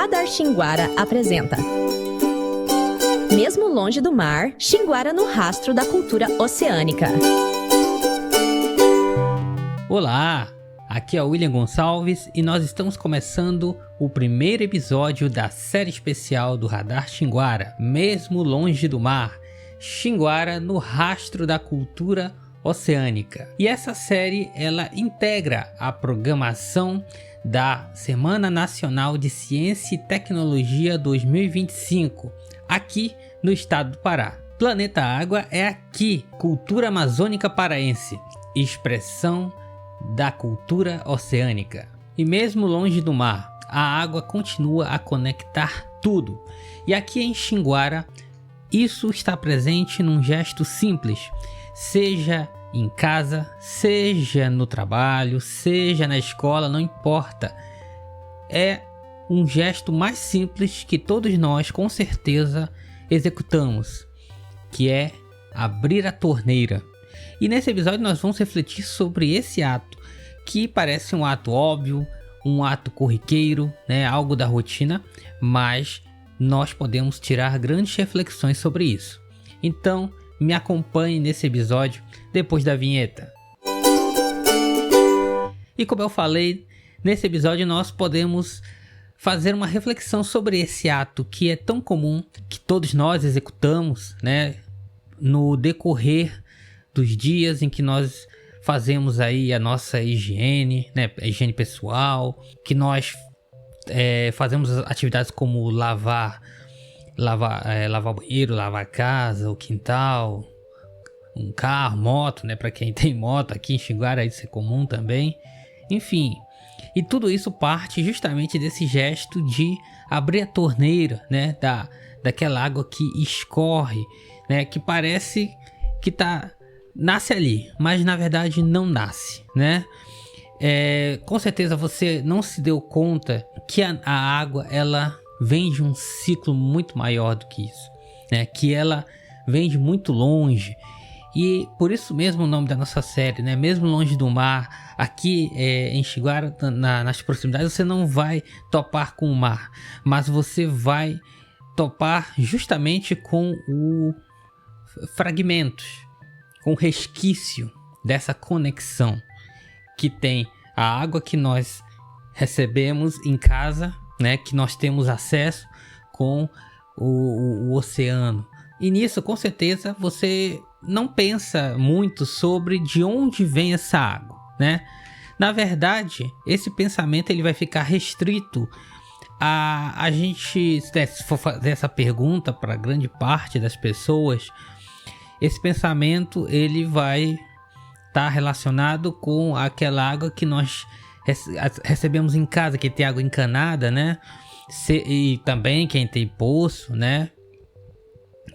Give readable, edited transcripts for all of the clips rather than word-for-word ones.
Radar Xinguara apresenta Mesmo longe do mar, Xinguara no rastro da cultura oceânica. Olá, aqui é o William Gonçalves e nós estamos começando o primeiro episódio da série especial do Radar Xinguara, Mesmo longe do mar, Xinguara no rastro da cultura oceânica. E essa série ela integra a programação da Semana Nacional de Ciência e Tecnologia 2025, aqui no estado do Pará. Planeta Água é aqui, cultura amazônica paraense, expressão da cultura oceânica. E mesmo longe do mar, a água continua a conectar tudo. E aqui em Xinguara, isso está presente num gesto simples, seja em casa, seja no trabalho, seja na escola, não importa. É um gesto mais simples que todos nós com certeza executamos, que é abrir a torneira. E nesse episódio nós vamos refletir sobre esse ato, que parece um ato óbvio, um ato corriqueiro, né? Algo da rotina, mas nós podemos tirar grandes reflexões sobre isso. Então, me acompanhe nesse episódio depois da vinheta. E como eu falei, nesse episódio nós podemos fazer uma reflexão sobre esse ato que é tão comum, que todos nós executamos, né, no decorrer dos dias em que nós fazemos aí a nossa higiene, né, a higiene pessoal, que nós fazemos atividades como lavar o banheiro, lavar a casa, o quintal, um carro, moto, né? Para quem tem moto aqui em Xinguara isso é comum também. Enfim, e tudo isso parte justamente desse gesto de abrir a torneira, né? Daquela água que escorre, né? Que parece que nasce ali, mas na verdade não nasce, né? Com certeza você não se deu conta que a água ela vem de um ciclo muito maior do que isso, né? Que ela vem de muito longe. E por isso mesmo o nome da nossa série, né? Mesmo longe do mar, aqui em Xinguara, nas proximidades, você não vai topar com o mar, mas você vai topar justamente com fragmentos, com o resquício dessa conexão que tem a água que nós recebemos em casa, né? Que nós temos acesso com o oceano. E nisso, com certeza, você não pensa muito sobre de onde vem essa água, né? Na verdade, esse pensamento ele vai ficar restrito a gente, se for fazer essa pergunta para grande parte das pessoas, esse pensamento ele vai estar relacionado com aquela água que nós recebemos em casa, que tem água encanada, né? E também quem tem poço, né?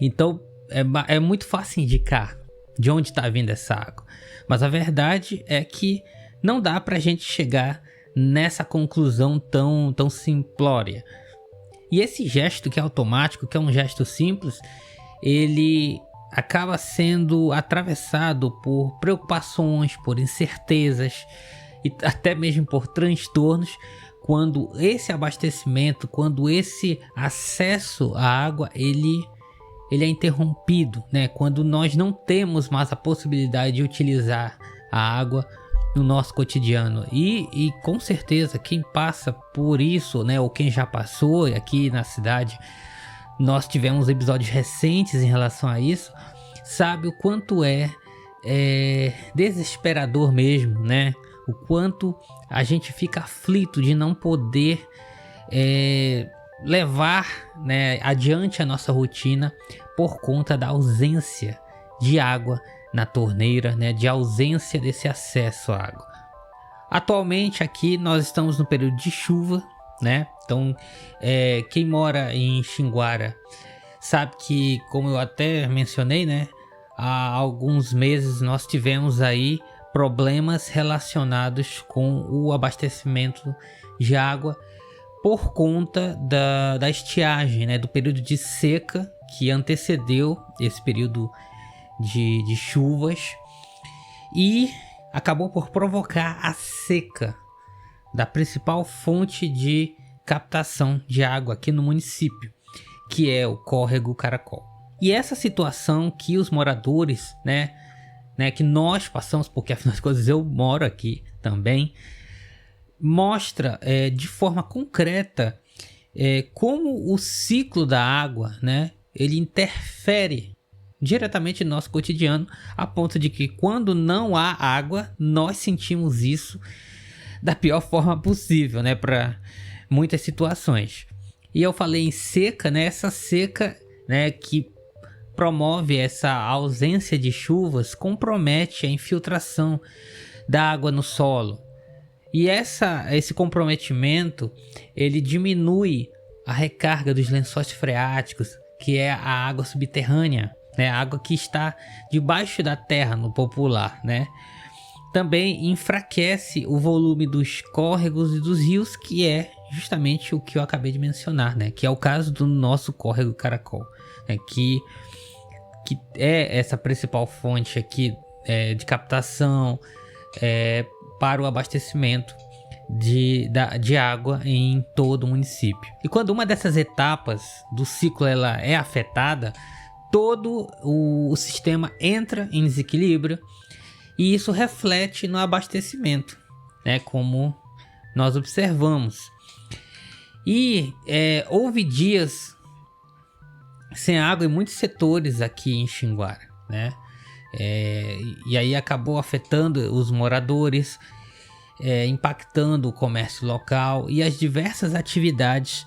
Então é muito fácil indicar de onde está vindo essa água, mas a verdade é que não dá para a gente chegar nessa conclusão tão simplória. E esse gesto que é automático, que é um gesto simples, ele acaba sendo atravessado por preocupações, por incertezas e até mesmo por transtornos, quando esse abastecimento, quando esse acesso à água ele é interrompido, né? Quando nós não temos mais a possibilidade de utilizar a água no nosso cotidiano. E com certeza quem passa por isso, né? Ou quem já passou aqui na cidade, nós tivemos episódios recentes em relação a isso, sabe o quanto é desesperador mesmo, né? O quanto a gente fica aflito de não poder levar, né, adiante a nossa rotina por conta da ausência de água na torneira, né, de ausência desse acesso à água. Atualmente aqui nós estamos no período de chuva, né? Então quem mora em Xinguara sabe que, como eu até mencionei, né, há alguns meses nós tivemos aí problemas relacionados com o abastecimento de água por conta da estiagem, né, do período de seca que antecedeu esse período de chuvas e acabou por provocar a seca da principal fonte de captação de água aqui no município, que é o Córrego Caracol. E essa situação que os moradores, né, que nós passamos, porque afinal de contas eu moro aqui também, mostra de forma concreta como o ciclo da água, né, ele interfere diretamente no nosso cotidiano, a ponto de que quando não há água, nós sentimos isso da pior forma possível, né, para muitas situações. E eu falei em seca, né, essa seca, né, que promove essa ausência de chuvas, compromete a infiltração da água no solo. E esse comprometimento, ele diminui a recarga dos lençóis freáticos, que é a água subterrânea, né? A água que está debaixo da terra no popular, né? Também enfraquece o volume dos córregos e dos rios, que é justamente o que eu acabei de mencionar, né? Que é o caso do nosso córrego Caracol, né? Que é essa principal fonte aqui de captação para o abastecimento de água em todo o município. E quando uma dessas etapas do ciclo ela é afetada, todo o sistema entra em desequilíbrio e isso reflete no abastecimento, né, como nós observamos. E houve dias sem água em muitos setores aqui em Xinguara, né? E aí acabou afetando os moradores, impactando o comércio local e as diversas atividades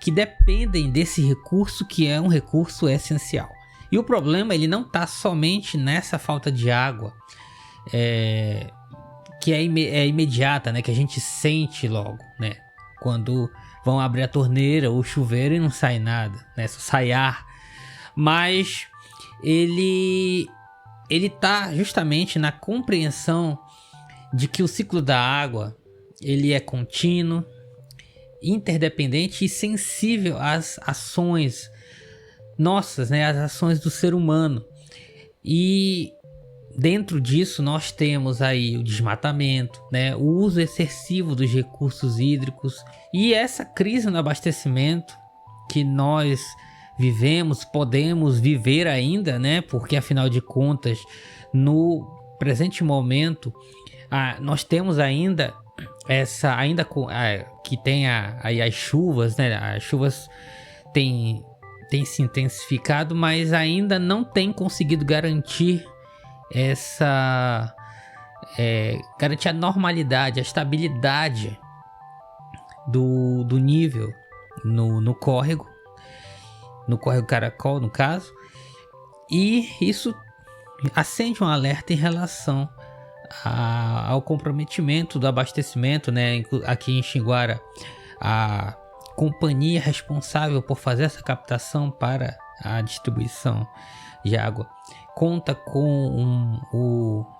que dependem desse recurso, que é um recurso essencial. E o problema ele não está somente nessa falta de água, que é imediata, né? Que a gente sente logo, né? Quando vão abrir a torneira ou o chuveiro e não sai nada, né? Só sai ar. Mas ele está justamente na compreensão de que o ciclo da água ele é contínuo, interdependente e sensível às ações nossas, né, as ações do ser humano. E dentro disso nós temos aí o desmatamento, né, o uso excessivo dos recursos hídricos e essa crise no abastecimento que nós vivemos, podemos viver ainda, né, porque afinal de contas no presente momento nós temos ainda que tem aí as chuvas, né, as chuvas têm se intensificado, mas ainda não tem conseguido garantir garantir a normalidade, a estabilidade do nível no córrego Caracol, no caso, e isso acende um alerta em relação ao comprometimento do abastecimento, né? Aqui em Xinguara, a companhia responsável por fazer essa captação para a distribuição de água conta com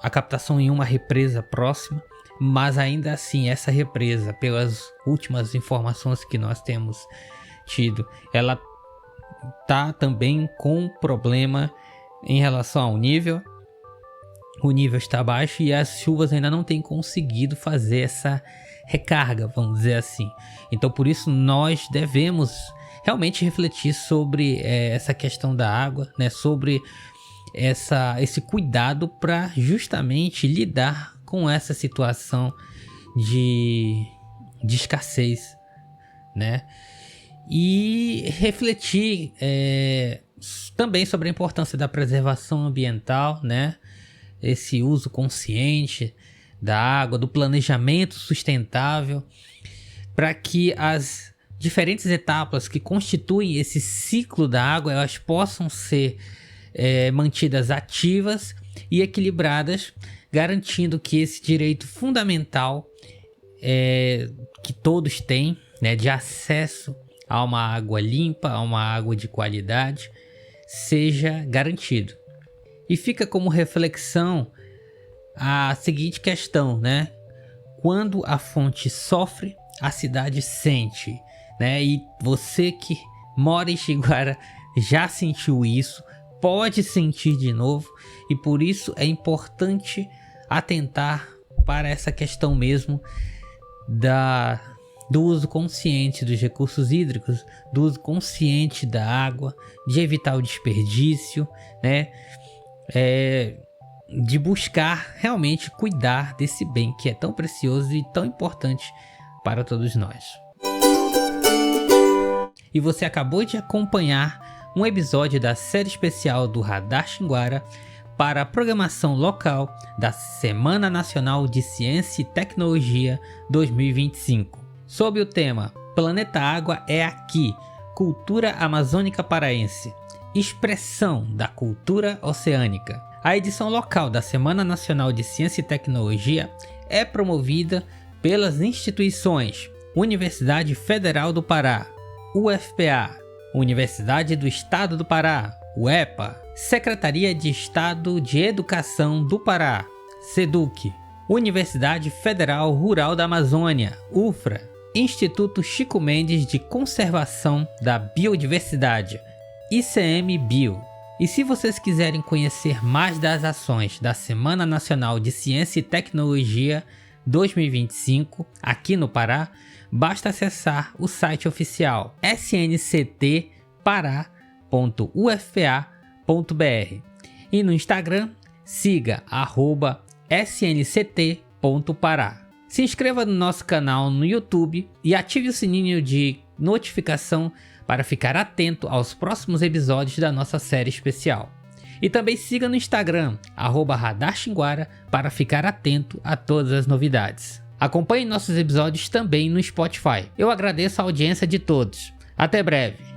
a captação em uma represa próxima, mas ainda assim essa represa, pelas últimas informações que nós temos tido, ela está também com problema em relação ao nível. O nível está baixo e as chuvas ainda não têm conseguido fazer essa recarga, vamos dizer assim. Então por isso nós devemos realmente refletir sobre essa questão da água, né? Sobre esse cuidado para justamente lidar com essa situação de escassez, né? E refletir também sobre a importância da preservação ambiental, né? Esse uso consciente da água, do planejamento sustentável, para que as diferentes etapas que constituem esse ciclo da água elas possam ser mantidas ativas e equilibradas, garantindo que esse direito fundamental que todos têm, né, de acesso a uma água limpa, a uma água de qualidade, seja garantido. E fica como reflexão a seguinte questão, né? Quando a fonte sofre, a cidade sente, né? E você que mora em Xinguara já sentiu isso, pode sentir de novo, e por isso é importante atentar para essa questão mesmo do uso consciente dos recursos hídricos, do uso consciente da água, de evitar o desperdício, né? De buscar realmente cuidar desse bem que é tão precioso e tão importante para todos nós. E você acabou de acompanhar um episódio da série especial do Radar Xinguara para a programação local da Semana Nacional de Ciência e Tecnologia 2025, sob o tema Planeta Água é Aqui, Cultura Amazônica Paraense, expressão da cultura oceânica. A edição local da Semana Nacional de Ciência e Tecnologia é promovida pelas instituições Universidade Federal do Pará, UFPA, Universidade do Estado do Pará, UEPA, Secretaria de Estado de Educação do Pará, SEDUC, Universidade Federal Rural da Amazônia, UFRA, Instituto Chico Mendes de Conservação da Biodiversidade, ICMBio. E se vocês quiserem conhecer mais das ações da Semana Nacional de Ciência e Tecnologia 2025 aqui no Pará, basta acessar o site oficial snctpará.ufpa.br e no Instagram siga @snct.pará. Se inscreva no nosso canal no YouTube e ative o sininho de notificação para ficar atento aos próximos episódios da nossa série especial. E também siga no Instagram, @Radar Xinguara, para ficar atento a todas as novidades. Acompanhe nossos episódios também no Spotify. Eu agradeço a audiência de todos. Até breve!